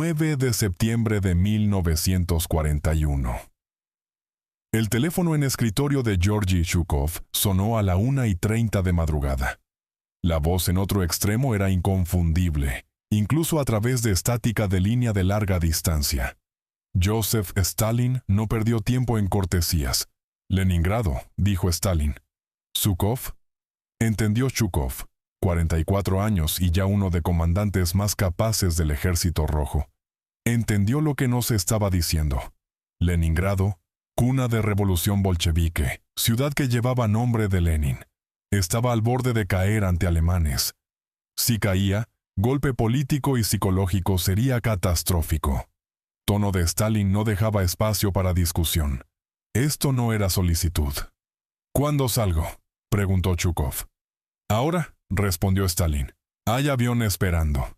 9 de septiembre de 1941. El teléfono en escritorio de Georgi Zhukov sonó a la 1:30 de madrugada. La voz en otro extremo era inconfundible, incluso a través de estática de línea de larga distancia. Joseph Stalin no perdió tiempo en cortesías. «Leningrado», dijo Stalin. «¿Zhukov?» Entendió Zhukov, 44 años y ya uno de comandantes más capaces del Ejército Rojo. Entendió lo que no se estaba diciendo. Leningrado, cuna de revolución bolchevique, ciudad que llevaba nombre de Lenin, estaba al borde de caer ante alemanes. Si caía, golpe político y psicológico sería catastrófico. Tono de Stalin no dejaba espacio para discusión. Esto no era solicitud. «¿Cuándo salgo?», preguntó Zhukov. «Ahora», respondió Stalin. «Hay avión esperando».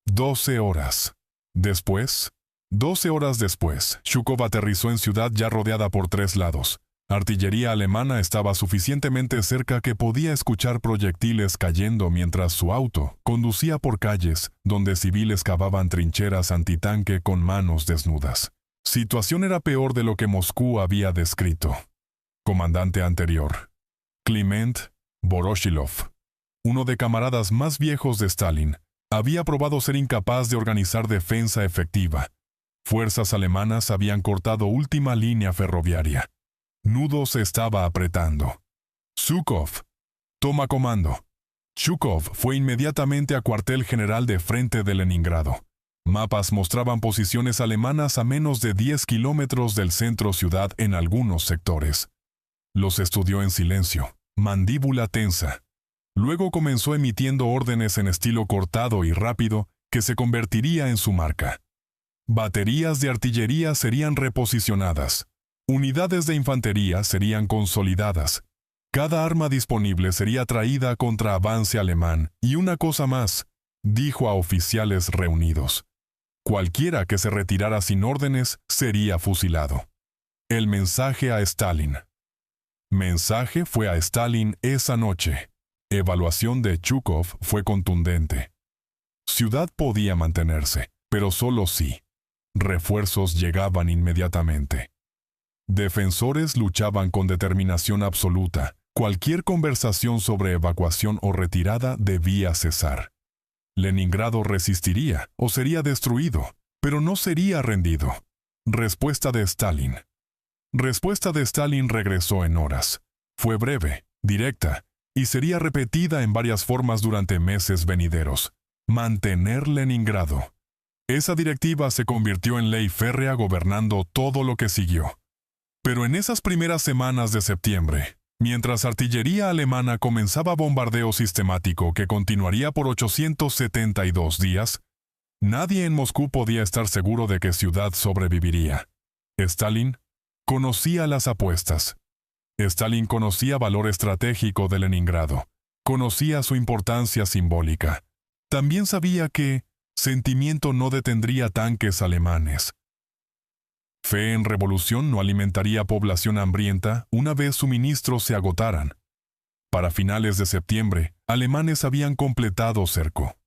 12 horas. Después, 12 horas después, Zhukov aterrizó en ciudad ya rodeada por 3 lados. Artillería alemana estaba suficientemente cerca que podía escuchar proyectiles cayendo mientras su auto conducía por calles donde civiles cavaban trincheras antitanque con manos desnudas. Situación era peor de lo que Moscú había descrito. Comandante anterior, Kliment Voroshilov, uno de camaradas más viejos de Stalin, había probado ser incapaz de organizar defensa efectiva. Fuerzas alemanas habían cortado última línea ferroviaria. Nudo se estaba apretando. «Zhukov, toma comando». Zhukov fue inmediatamente a cuartel general de frente de Leningrado. Mapas mostraban posiciones alemanas a menos de 10 kilómetros del centro ciudad en algunos sectores. Los estudió en silencio, mandíbula tensa. Luego comenzó emitiendo órdenes en estilo cortado y rápido que se convertiría en su marca. Baterías de artillería serían reposicionadas. Unidades de infantería serían consolidadas. Cada arma disponible sería traída contra avance alemán. Y una cosa más, dijo a oficiales reunidos. Cualquiera que se retirara sin órdenes sería fusilado. El mensaje a Stalin. Mensaje fue a Stalin esa noche. Evaluación de Zhukov fue contundente. Ciudad podía mantenerse, pero solo si refuerzos llegaban inmediatamente. Defensores luchaban con determinación absoluta. Cualquier conversación sobre evacuación o retirada debía cesar. Leningrado resistiría o sería destruido, pero no sería rendido. Respuesta de Stalin. Respuesta de Stalin regresó en horas. Fue breve, directa, y sería repetida en varias formas durante meses venideros. Mantener Leningrado. Esa directiva se convirtió en ley férrea gobernando todo lo que siguió. Pero en esas primeras semanas de septiembre, mientras artillería alemana comenzaba bombardeo sistemático que continuaría por 872 días, nadie en Moscú podía estar seguro de que ciudad sobreviviría. Stalin conocía las apuestas. Stalin conocía valor estratégico de Leningrado, conocía su importancia simbólica. También sabía que sentimiento no detendría tanques alemanes. Fe en revolución no alimentaría población hambrienta una vez suministros se agotaran. Para finales de septiembre, alemanes habían completado cerco.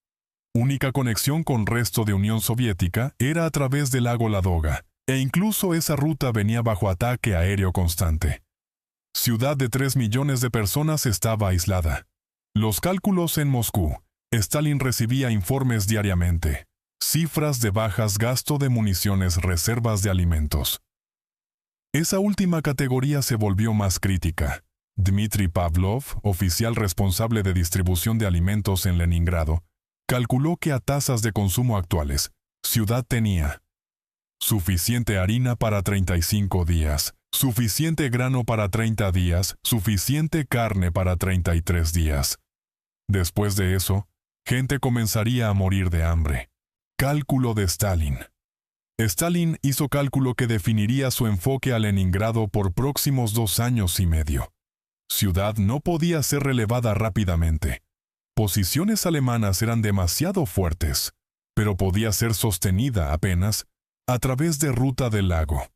Única conexión con resto de Unión Soviética era a través del lago Ladoga, e incluso esa ruta venía bajo ataque aéreo constante. Ciudad de 3 millones de personas estaba aislada. Los cálculos en Moscú. Stalin recibía informes diariamente. Cifras de bajas, gasto de municiones, reservas de alimentos. Esa última categoría se volvió más crítica. Dmitry Pavlov, oficial responsable de distribución de alimentos en Leningrado, calculó que a tasas de consumo actuales, ciudad tenía suficiente harina para 35 días, suficiente grano para 30 días, suficiente carne para 33 días. Después de eso, gente comenzaría a morir de hambre. Cálculo de Stalin. Stalin hizo cálculo que definiría su enfoque a Leningrado por próximos 2 años y medio. Ciudad no podía ser relevada rápidamente. Posiciones alemanas eran demasiado fuertes, pero podía ser sostenida apenas a través de ruta del lago.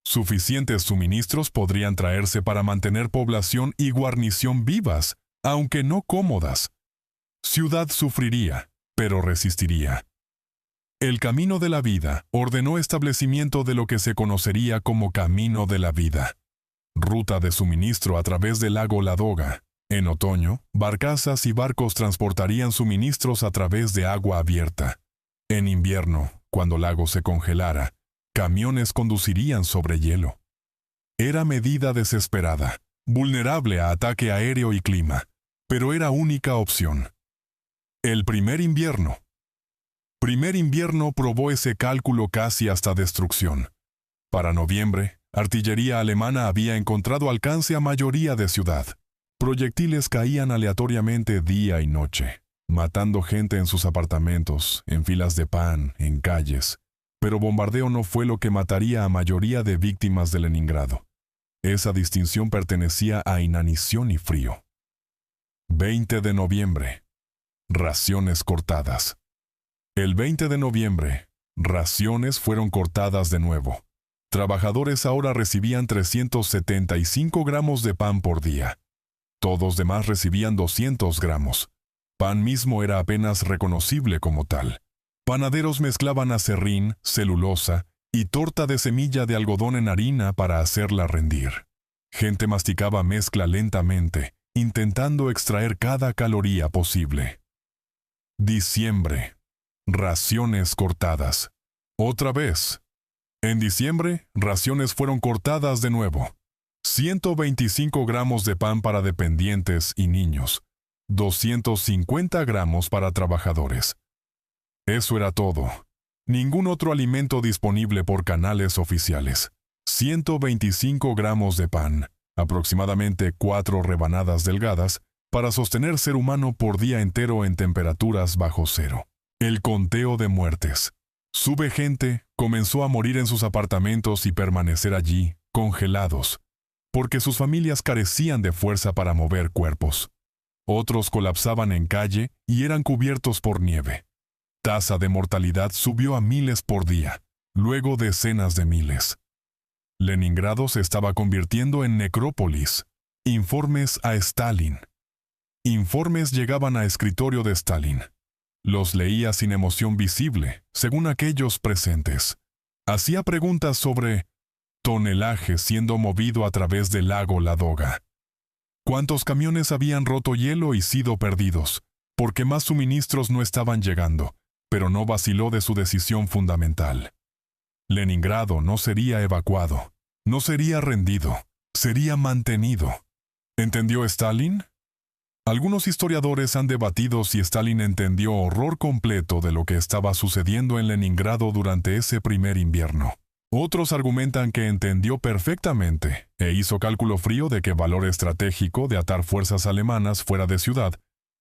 Suficientes suministros podrían traerse para mantener población y guarnición vivas, aunque no cómodas. Ciudad sufriría, pero resistiría. El Camino de la Vida ordenó establecimiento de lo que se conocería como Camino de la Vida, ruta de suministro a través del lago Ladoga. En otoño, barcazas y barcos transportarían suministros a través de agua abierta. En invierno, cuando el lago se congelara, camiones conducirían sobre hielo. Era medida desesperada, vulnerable a ataque aéreo y clima, pero era única opción. El primer invierno probó ese cálculo casi hasta destrucción. Para noviembre, artillería alemana había encontrado alcance a mayoría de ciudad. Proyectiles caían aleatoriamente día y noche, matando gente en sus apartamentos, en filas de pan, en calles. Pero bombardeo no fue lo que mataría a mayoría de víctimas de Leningrado. Esa distinción pertenecía a inanición y frío. 20 de noviembre. Raciones cortadas. El 20 de noviembre, raciones fueron cortadas de nuevo. Trabajadores ahora recibían 375 gramos de pan por día. Todos demás recibían 200 gramos. Pan mismo era apenas reconocible como tal. Panaderos mezclaban acerrín, celulosa y torta de semilla de algodón en harina para hacerla rendir. Gente masticaba mezcla lentamente, intentando extraer cada caloría posible. Diciembre. Raciones cortadas. Otra vez. En diciembre, raciones fueron cortadas de nuevo. 125 gramos de pan para dependientes y niños. 250 gramos para trabajadores. Eso era todo. Ningún otro alimento disponible por canales oficiales. 125 gramos de pan, aproximadamente 4 rebanadas delgadas, para sostener ser humano por día entero en temperaturas bajo cero. El conteo de muertes. Sube gente, comenzó a morir en sus apartamentos y permanecer allí, congelados, porque sus familias carecían de fuerza para mover cuerpos. Otros colapsaban en calle y eran cubiertos por nieve. Tasa de mortalidad subió a miles por día, luego decenas de miles. Leningrado se estaba convirtiendo en necrópolis. Informes a Stalin. Informes llegaban a escritorio de Stalin. Los leía sin emoción visible, según aquellos presentes. Hacía preguntas sobre tonelaje siendo movido a través del lago Ladoga. ¿Cuántos camiones habían roto hielo y sido perdidos? Porque más suministros no estaban llegando, pero no vaciló de su decisión fundamental. Leningrado no sería evacuado, no sería rendido, sería mantenido. ¿Entendió Stalin? Algunos historiadores han debatido si Stalin entendió horror completo de lo que estaba sucediendo en Leningrado durante ese primer invierno. Otros argumentan que entendió perfectamente e hizo cálculo frío de que el valor estratégico de atar fuerzas alemanas fuera de ciudad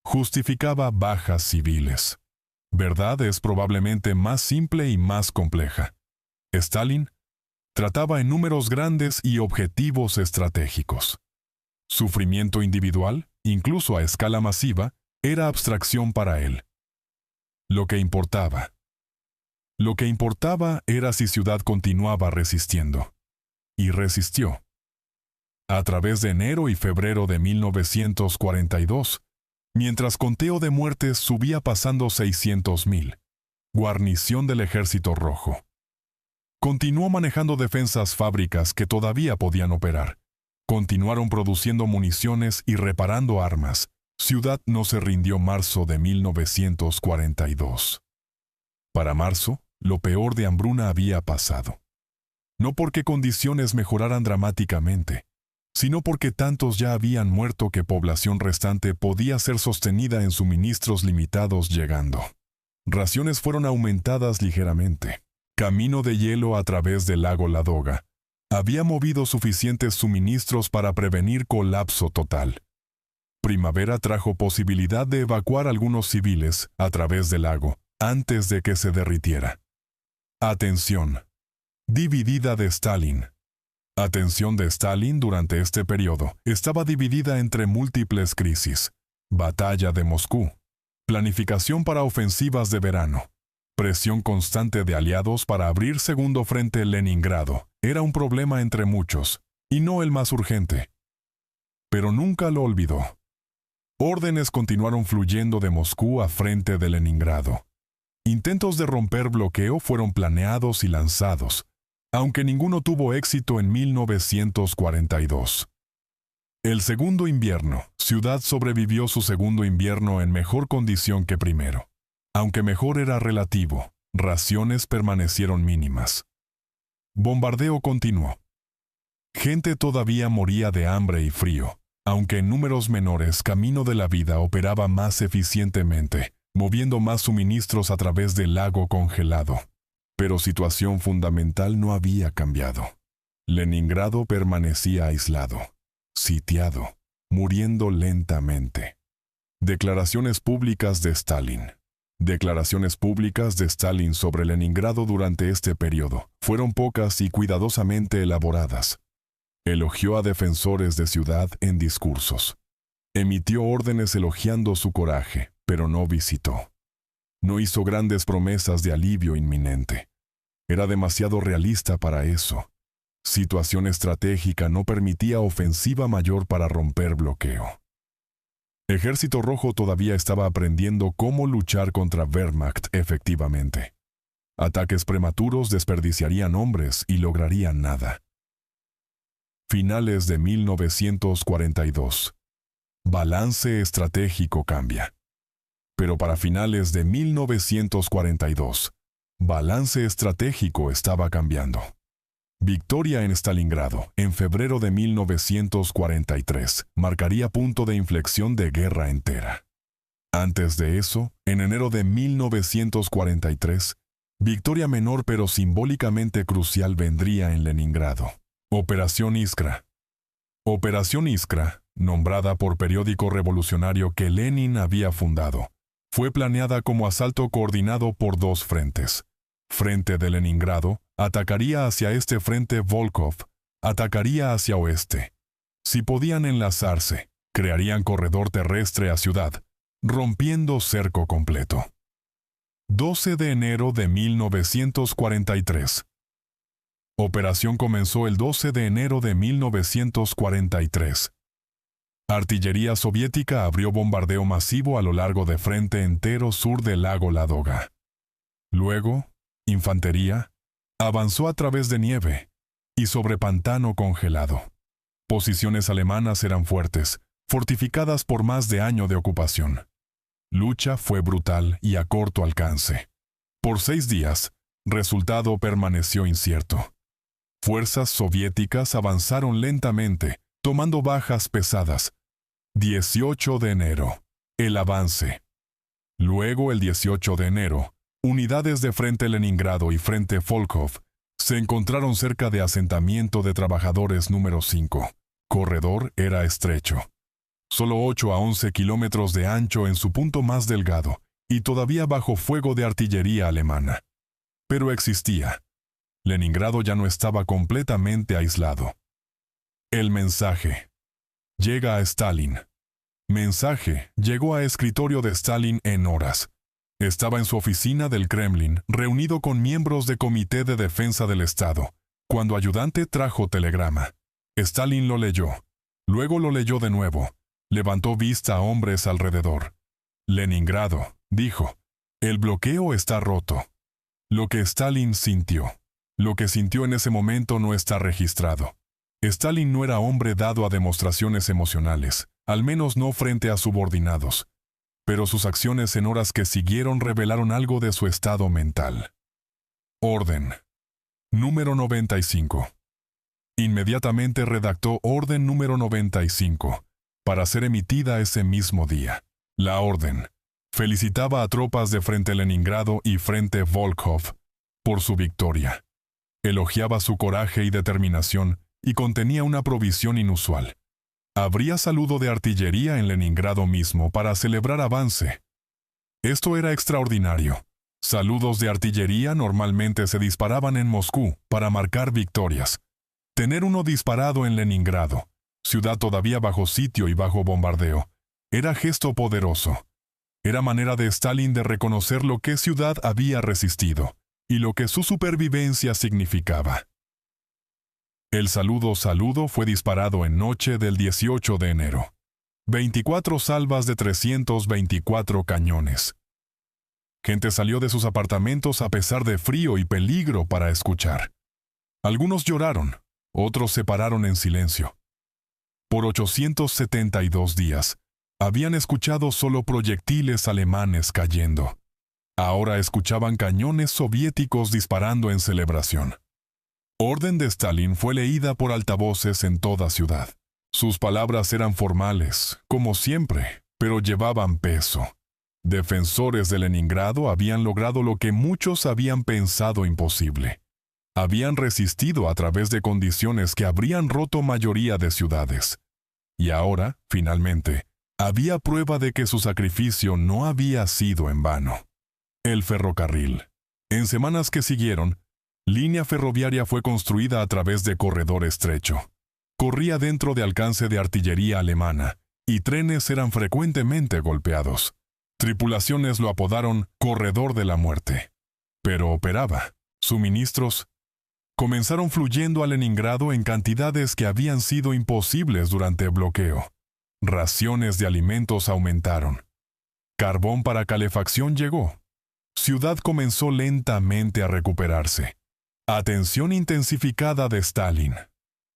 justificaba bajas civiles. Verdad es probablemente más simple y más compleja. Stalin trataba en números grandes y objetivos estratégicos. Sufrimiento individual, incluso a escala masiva, era abstracción para él. Lo que importaba era si ciudad continuaba resistiendo. Y resistió. A través de enero y febrero de 1942, mientras conteo de muertes subía pasando 600,000, guarnición del Ejército Rojo. Continuó manejando defensas fábricas que todavía podían operar. Continuaron produciendo municiones y reparando armas. Ciudad no se rindió marzo de 1942. Para marzo, lo peor de hambruna había pasado. No porque condiciones mejoraran dramáticamente, sino porque tantos ya habían muerto que población restante podía ser sostenida en suministros limitados llegando. Raciones fueron aumentadas ligeramente. Camino de hielo a través del lago Ladoga había movido suficientes suministros para prevenir colapso total. Primavera trajo posibilidad de evacuar algunos civiles a través del lago antes de que se derritiera. Atención. Dividida de Stalin. Atención de Stalin durante este periodo estaba dividida entre múltiples crisis. Batalla de Moscú. Planificación para ofensivas de verano. Presión constante de aliados para abrir segundo frente Leningrado. Era un problema entre muchos, y no el más urgente. Pero nunca lo olvidó. Órdenes continuaron fluyendo de Moscú a frente de Leningrado. Intentos de romper bloqueo fueron planeados y lanzados, aunque ninguno tuvo éxito en 1942. El segundo invierno, Ciudad sobrevivió su segundo invierno en mejor condición que primero. Aunque mejor era relativo, raciones permanecieron mínimas. Bombardeo continuó. Gente todavía moría de hambre y frío, aunque en números menores Camino de la Vida operaba más eficientemente, moviendo más suministros a través del lago congelado. Pero situación fundamental no había cambiado. Leningrado permanecía aislado, sitiado, muriendo lentamente. Declaraciones públicas de Stalin. Declaraciones públicas de Stalin sobre Leningrado durante este periodo fueron pocas y cuidadosamente elaboradas. Elogió a defensores de Ciudad en discursos. Emitió órdenes elogiando su coraje, pero no visitó. No hizo grandes promesas de alivio inminente. Era demasiado realista para eso. Situación estratégica no permitía ofensiva mayor para romper bloqueo. Ejército Rojo todavía estaba aprendiendo cómo luchar contra Wehrmacht efectivamente. Ataques prematuros desperdiciarían hombres y lograrían nada. Finales de 1942. Balance estratégico cambia. Pero para finales de 1942, balance estratégico estaba cambiando. Victoria en Stalingrado, en febrero de 1943, marcaría punto de inflexión de guerra entera. Antes de eso, en enero de 1943, victoria menor pero simbólicamente crucial vendría en Leningrado. Operación Iskra. Operación Iskra, nombrada por periódico revolucionario que Lenin había fundado, fue planeada como asalto coordinado por dos frentes. Frente de Leningrado, atacaría hacia este frente Volkov, atacaría hacia oeste. Si podían enlazarse, crearían corredor terrestre a Ciudad, rompiendo cerco completo. 12 de enero de 1943. Operación comenzó el 12 de enero de 1943. Artillería soviética abrió bombardeo masivo a lo largo de frente entero sur del lago Ladoga. Luego, infantería avanzó a través de nieve y sobre pantano congelado. Posiciones alemanas eran fuertes, fortificadas por más de año de ocupación. Lucha fue brutal y a corto alcance. Por 6 días, resultado permaneció incierto. Fuerzas soviéticas avanzaron lentamente, tomando bajas pesadas. 18 de enero. El avance. Luego, el 18 de enero, unidades de Frente Leningrado y Frente Volkov se encontraron cerca de asentamiento de trabajadores número 5. Corredor era estrecho. Solo 8 a 11 kilómetros de ancho en su punto más delgado y todavía bajo fuego de artillería alemana. Pero existía. Leningrado ya no estaba completamente aislado. El mensaje. Llega a Stalin. Mensaje llegó a escritorio de Stalin en horas. Estaba en su oficina del Kremlin, reunido con miembros de Comité de Defensa del Estado, cuando ayudante trajo telegrama. Stalin lo leyó. Luego lo leyó de nuevo. Levantó vista a hombres alrededor. Leningrado, dijo. El bloqueo está roto. Lo que Stalin sintió. Lo que sintió en ese momento no está registrado. Stalin no era hombre dado a demostraciones emocionales, al menos no frente a subordinados. Pero sus acciones en horas que siguieron revelaron algo de su estado mental. Orden. Número 95. Inmediatamente redactó orden número 95, para ser emitida ese mismo día. La orden. Felicitaba a tropas de Frente Leningrado y Frente Volkov por su victoria. Elogiaba su coraje y determinación y contenía una provisión inusual. Habría saludo de artillería en Leningrado mismo para celebrar avance. Esto era extraordinario. Saludos de artillería normalmente se disparaban en Moscú para marcar victorias. Tener uno disparado en Leningrado, ciudad todavía bajo sitio y bajo bombardeo, era gesto poderoso. Era manera de Stalin de reconocer lo que Ciudad había resistido y lo que su supervivencia significaba. El saludo fue disparado en noche del 18 de enero. 24 salvas de 324 cañones. Gente salió de sus apartamentos a pesar de frío y peligro para escuchar. Algunos lloraron, otros se pararon en silencio. Por 872 días, habían escuchado solo proyectiles alemanes cayendo. Ahora escuchaban cañones soviéticos disparando en celebración. Orden de Stalin fue leída por altavoces en toda ciudad. Sus palabras eran formales, como siempre, pero llevaban peso. Defensores de Leningrado habían logrado lo que muchos habían pensado imposible. Habían resistido a través de condiciones que habrían roto mayoría de ciudades. Y ahora, finalmente, había prueba de que su sacrificio no había sido en vano. El ferrocarril. En semanas que siguieron, línea ferroviaria fue construida a través de corredor estrecho. Corría dentro de alcance de artillería alemana, y trenes eran frecuentemente golpeados. Tripulaciones lo apodaron Corredor de la Muerte. Pero operaba. Suministros comenzaron fluyendo a Leningrado en cantidades que habían sido imposibles durante el bloqueo. Raciones de alimentos aumentaron. Carbón para calefacción llegó. Ciudad comenzó lentamente a recuperarse. Atención intensificada de Stalin.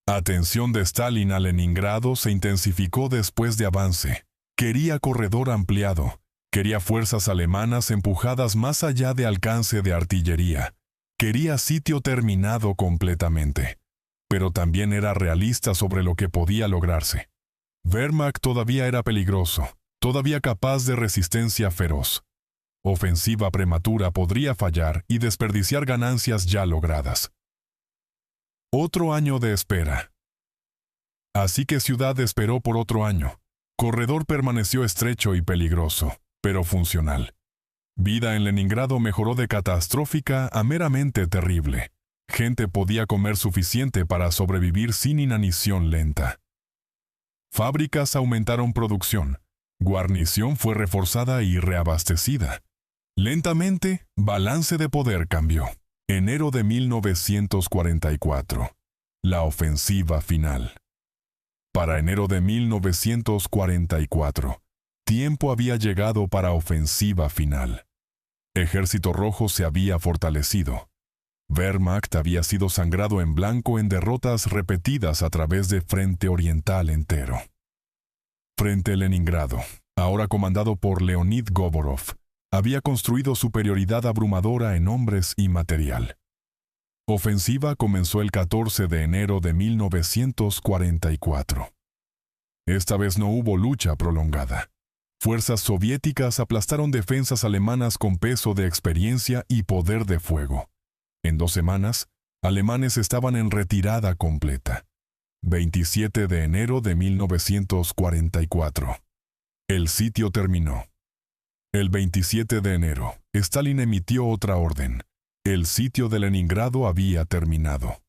Atención de Stalin a Leningrado se intensificó después de avance. Quería corredor ampliado. Quería fuerzas alemanas empujadas más allá de alcance de artillería. Quería sitio terminado completamente. Pero también era realista sobre lo que podía lograrse. Wehrmacht todavía era peligroso, todavía capaz de resistencia feroz. Ofensiva prematura podría fallar y desperdiciar ganancias ya logradas. Otro año de espera. Así que Ciudad esperó por otro año. Corredor permaneció estrecho y peligroso, pero funcional. Vida en Leningrado mejoró de catastrófica a meramente terrible. Gente podía comer suficiente para sobrevivir sin inanición lenta. Fábricas aumentaron producción. Guarnición fue reforzada y reabastecida. Lentamente, balance de poder cambió. Enero de 1944. La ofensiva final. Para enero de 1944, tiempo había llegado para ofensiva final. Ejército Rojo se había fortalecido. Wehrmacht había sido sangrado en blanco en derrotas repetidas a través de Frente Oriental entero. Frente Leningrado, ahora comandado por Leonid Govorov, había construido superioridad abrumadora en hombres y material. Ofensiva comenzó el 14 de enero de 1944. Esta vez no hubo lucha prolongada. Fuerzas soviéticas aplastaron defensas alemanas con peso de experiencia y poder de fuego. En 2 semanas, alemanes estaban en retirada completa. 27 de enero de 1944. El sitio terminó. El 27 de enero, Stalin emitió otra orden. El sitio de Leningrado había terminado.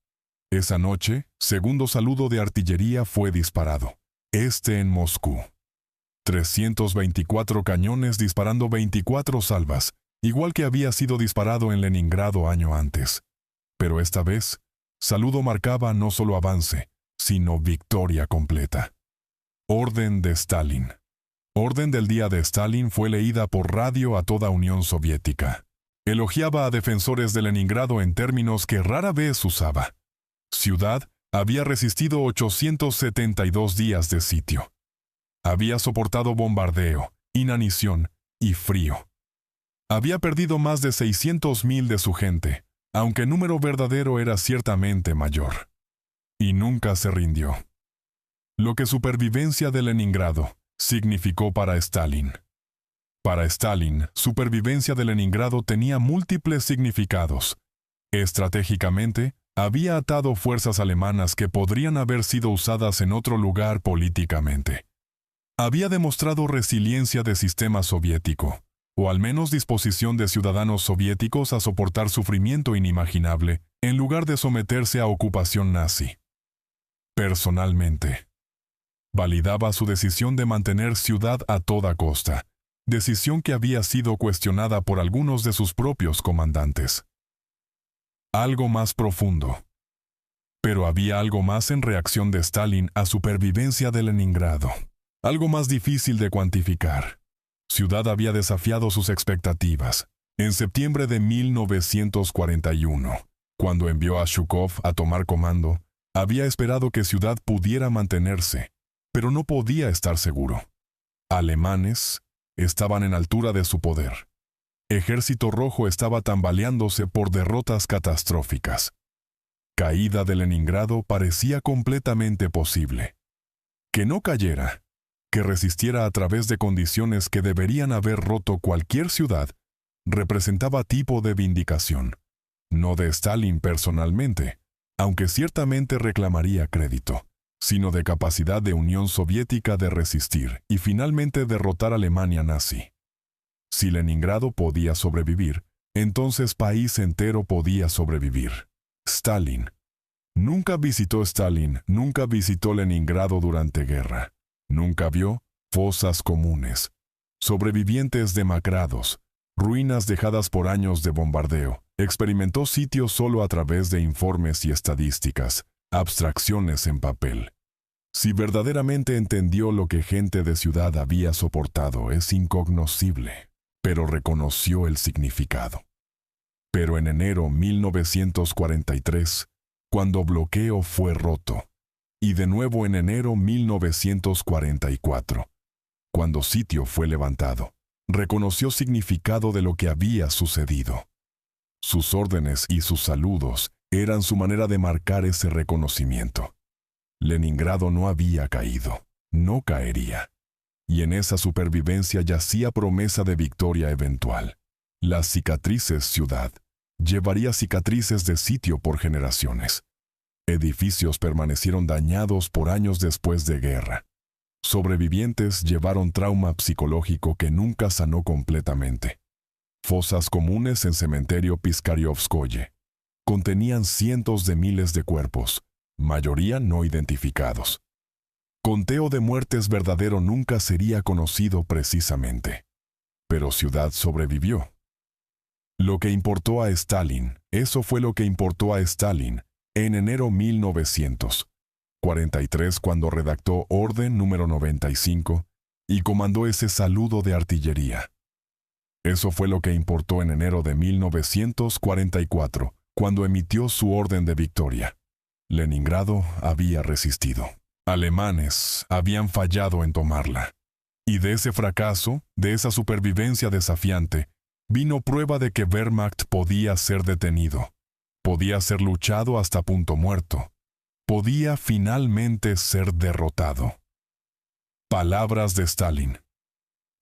Esa noche, segundo saludo de artillería fue disparado. En Moscú. 324 cañones disparando 24 salvas, igual que había sido disparado en Leningrado año antes. Pero esta vez, saludo marcaba no solo avance, sino victoria completa. Orden de Stalin. Orden del día de Stalin fue leída por radio a toda Unión Soviética. Elogiaba a defensores de Leningrado en términos que rara vez usaba. Ciudad había resistido 872 días de sitio. Había soportado bombardeo, inanición y frío. Había perdido más de 600.000 de su gente, aunque el número verdadero era ciertamente mayor. Y nunca se rindió. Lo que supervivencia de Leningrado significó para Stalin. Para Stalin, supervivencia de Leningrado tenía múltiples significados. Estratégicamente, había atado fuerzas alemanas que podrían haber sido usadas en otro lugar políticamente. Había demostrado resiliencia de sistema soviético, o al menos disposición de ciudadanos soviéticos a soportar sufrimiento inimaginable, en lugar de someterse a ocupación nazi. Personalmente, validaba su decisión de mantener Ciudad a toda costa, decisión que había sido cuestionada por algunos de sus propios comandantes. Algo más profundo. Pero había algo más en reacción de Stalin a supervivencia de Leningrado. Algo más difícil de cuantificar. Ciudad había desafiado sus expectativas. En septiembre de 1941, cuando envió a Zhukov a tomar comando, había esperado que Ciudad pudiera mantenerse, pero no podía estar seguro. Alemanes estaban en altura de su poder. Ejército Rojo estaba tambaleándose por derrotas catastróficas. Caída de Leningrado parecía completamente posible. Que no cayera, que resistiera a través de condiciones que deberían haber roto cualquier ciudad, representaba tipo de vindicación, no de Stalin personalmente, aunque ciertamente reclamaría crédito, sino de capacidad de Unión Soviética de resistir y finalmente derrotar a Alemania nazi. Si Leningrado podía sobrevivir, entonces país entero podía sobrevivir. Stalin. Nunca visitó Leningrado durante guerra. Nunca vio fosas comunes, sobrevivientes demacrados, ruinas dejadas por años de bombardeo. Experimentó sitios solo a través de informes y estadísticas, abstracciones en papel. Si verdaderamente entendió lo que gente de ciudad había soportado, es incognoscible, pero reconoció el significado. Pero en enero 1943, cuando bloqueo fue roto, y de nuevo en enero 1944, cuando sitio fue levantado, reconoció significado de lo que había sucedido. Sus órdenes y sus saludos eran su manera de marcar ese reconocimiento. Leningrado no había caído, no caería. Y en esa supervivencia yacía promesa de victoria eventual. Las cicatrices ciudad llevaría cicatrices de sitio por generaciones. Edificios permanecieron dañados por años después de guerra. Sobrevivientes llevaron trauma psicológico que nunca sanó completamente. Fosas comunes en cementerio Piskariovskoye contenían cientos de miles de cuerpos, mayoría no identificados. Conteo de muertes verdadero nunca sería conocido precisamente. Pero ciudad sobrevivió. Lo que importó a Stalin, eso fue lo que importó a Stalin en enero 1943 cuando redactó Orden número 95 y comandó ese saludo de artillería. Eso fue lo que importó en enero de 1944 cuando emitió su orden de victoria. Leningrado había resistido. Alemanes habían fallado en tomarla. Y de ese fracaso, de esa supervivencia desafiante, vino prueba de que Wehrmacht podía ser detenido, podía ser luchado hasta punto muerto, podía finalmente ser derrotado. Palabras de Stalin.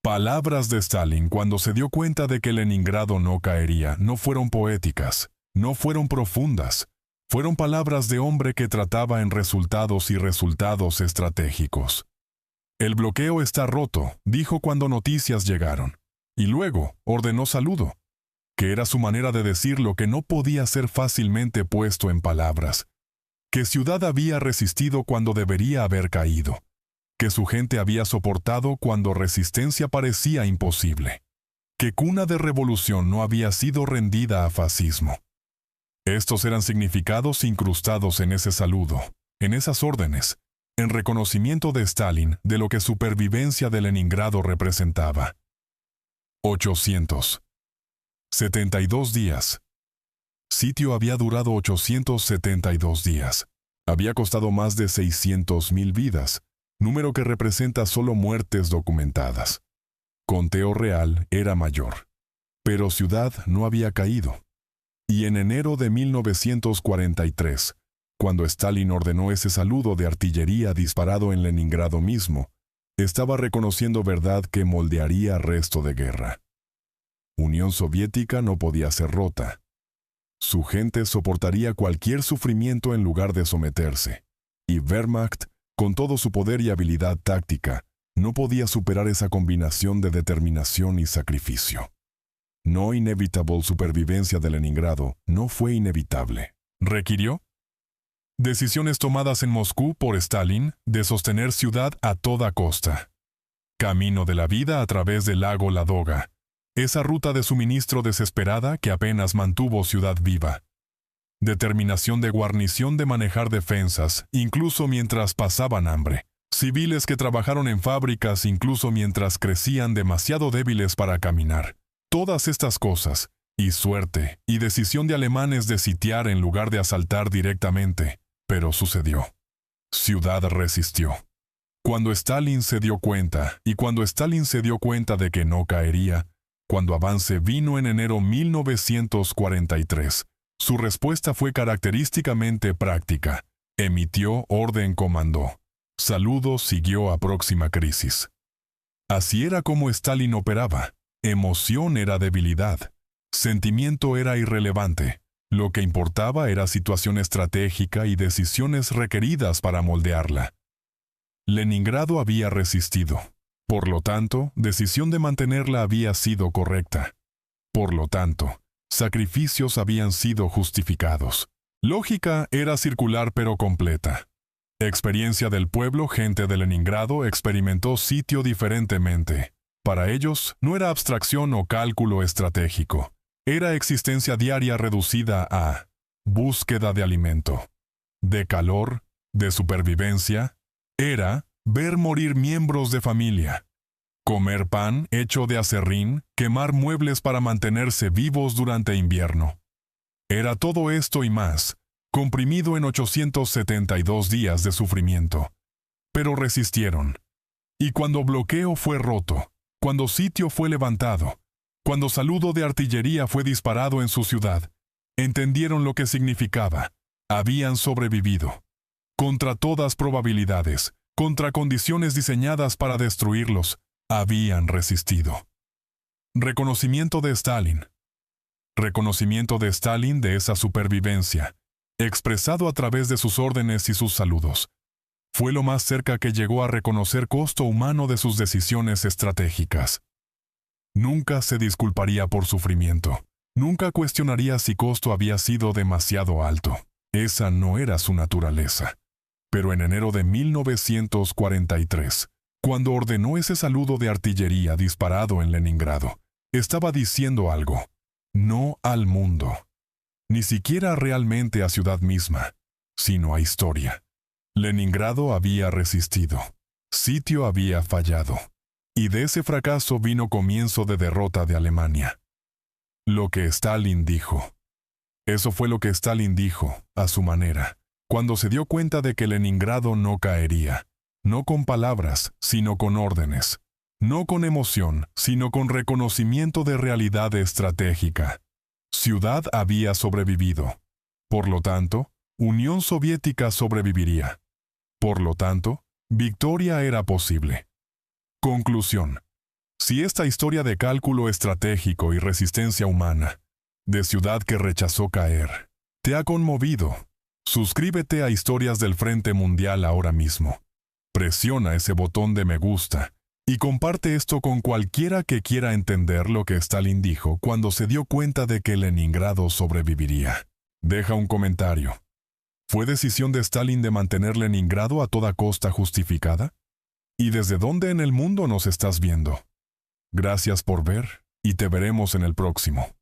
Palabras de Stalin cuando se dio cuenta de que Leningrado no caería, no fueron poéticas, no fueron profundas, fueron palabras de hombre que trataba en resultados y resultados estratégicos. El bloqueo está roto, dijo cuando noticias llegaron, y luego ordenó saludo, que era su manera de decir lo que no podía ser fácilmente puesto en palabras, que ciudad había resistido cuando debería haber caído, que su gente había soportado cuando resistencia parecía imposible, que cuna de revolución no había sido rendida a fascismo. Estos eran significados incrustados en ese saludo, en esas órdenes, en reconocimiento de Stalin de lo que supervivencia de Leningrado representaba. 872 días. Sitio había durado 872 días. Había costado más de 600.000 vidas, número que representa solo muertes documentadas. Conteo real era mayor. Pero ciudad no había caído. Y en enero de 1943, cuando Stalin ordenó ese saludo de artillería disparado en Leningrado mismo, estaba reconociendo verdad que moldearía resto de guerra. Unión Soviética no podía ser rota. Su gente soportaría cualquier sufrimiento en lugar de someterse, y Wehrmacht, con todo su poder y habilidad táctica, no podía superar esa combinación de determinación y sacrificio. No inevitable supervivencia de Leningrado no fue inevitable. ¿Requirió? Decisiones tomadas en Moscú por Stalin de sostener ciudad a toda costa. Camino de la vida a través del lago Ladoga, esa ruta de suministro desesperada que apenas mantuvo ciudad viva. Determinación de guarnición de manejar defensas, incluso mientras pasaban hambre. Civiles que trabajaron en fábricas incluso mientras crecían demasiado débiles para caminar. Todas estas cosas, y suerte, y decisión de alemanes de sitiar en lugar de asaltar directamente, pero sucedió. Ciudad resistió. Cuando Stalin se dio cuenta, y cuando Stalin se dio cuenta de que no caería, cuando avance vino en enero 1943, su respuesta fue característicamente práctica. Emitió orden comando. Saludo siguió a próxima crisis. Así era como Stalin operaba. Emoción era debilidad. Sentimiento era irrelevante. Lo que importaba era situación estratégica y decisiones requeridas para moldearla. Leningrado había resistido. Por lo tanto, decisión de mantenerla había sido correcta. Por lo tanto, sacrificios habían sido justificados. Lógica era circular pero completa. Experiencia del pueblo, gente de Leningrado experimentó sitio diferentemente. Para ellos, no era abstracción o cálculo estratégico. Era existencia diaria reducida a búsqueda de alimento, de calor, de supervivencia. Era ver morir miembros de familia, comer pan hecho de acerrín, quemar muebles para mantenerse vivos durante invierno. Era todo esto y más, comprimido en 872 días de sufrimiento. Pero resistieron. Y cuando bloqueo fue roto, cuando sitio fue levantado, cuando saludo de artillería fue disparado en su ciudad, entendieron lo que significaba. Habían sobrevivido. Contra todas probabilidades, contra condiciones diseñadas para destruirlos, habían resistido. Reconocimiento de Stalin. Reconocimiento de Stalin de esa supervivencia, expresado a través de sus órdenes y sus saludos. Fue lo más cerca que llegó a reconocer costo humano de sus decisiones estratégicas. Nunca se disculparía por sufrimiento. Nunca cuestionaría si costo había sido demasiado alto. Esa no era su naturaleza. Pero en enero de 1943, cuando ordenó ese saludo de artillería disparado en Leningrado, estaba diciendo algo. No al mundo. Ni siquiera realmente a ciudad misma, sino a historia. Leningrado había resistido. Sitio había fallado. Y de ese fracaso vino comienzo de derrota de Alemania. Lo que Stalin dijo. Eso fue lo que Stalin dijo, a su manera, cuando se dio cuenta de que Leningrado no caería, no con palabras, sino con órdenes, no con emoción, sino con reconocimiento de realidad estratégica. Ciudad había sobrevivido. Por lo tanto, Unión Soviética sobreviviría. Por lo tanto, victoria era posible. Conclusión. Si esta historia de cálculo estratégico y resistencia humana, de ciudad que rechazó caer, te ha conmovido, suscríbete a Historias del Frente Mundial ahora mismo. Presiona ese botón de me gusta y comparte esto con cualquiera que quiera entender lo que Stalin dijo cuando se dio cuenta de que Leningrado sobreviviría. Deja un comentario. ¿Fue decisión de Stalin de mantener Leningrado a toda costa justificada? ¿Y desde dónde en el mundo nos estás viendo? Gracias por ver, y te veremos en el próximo.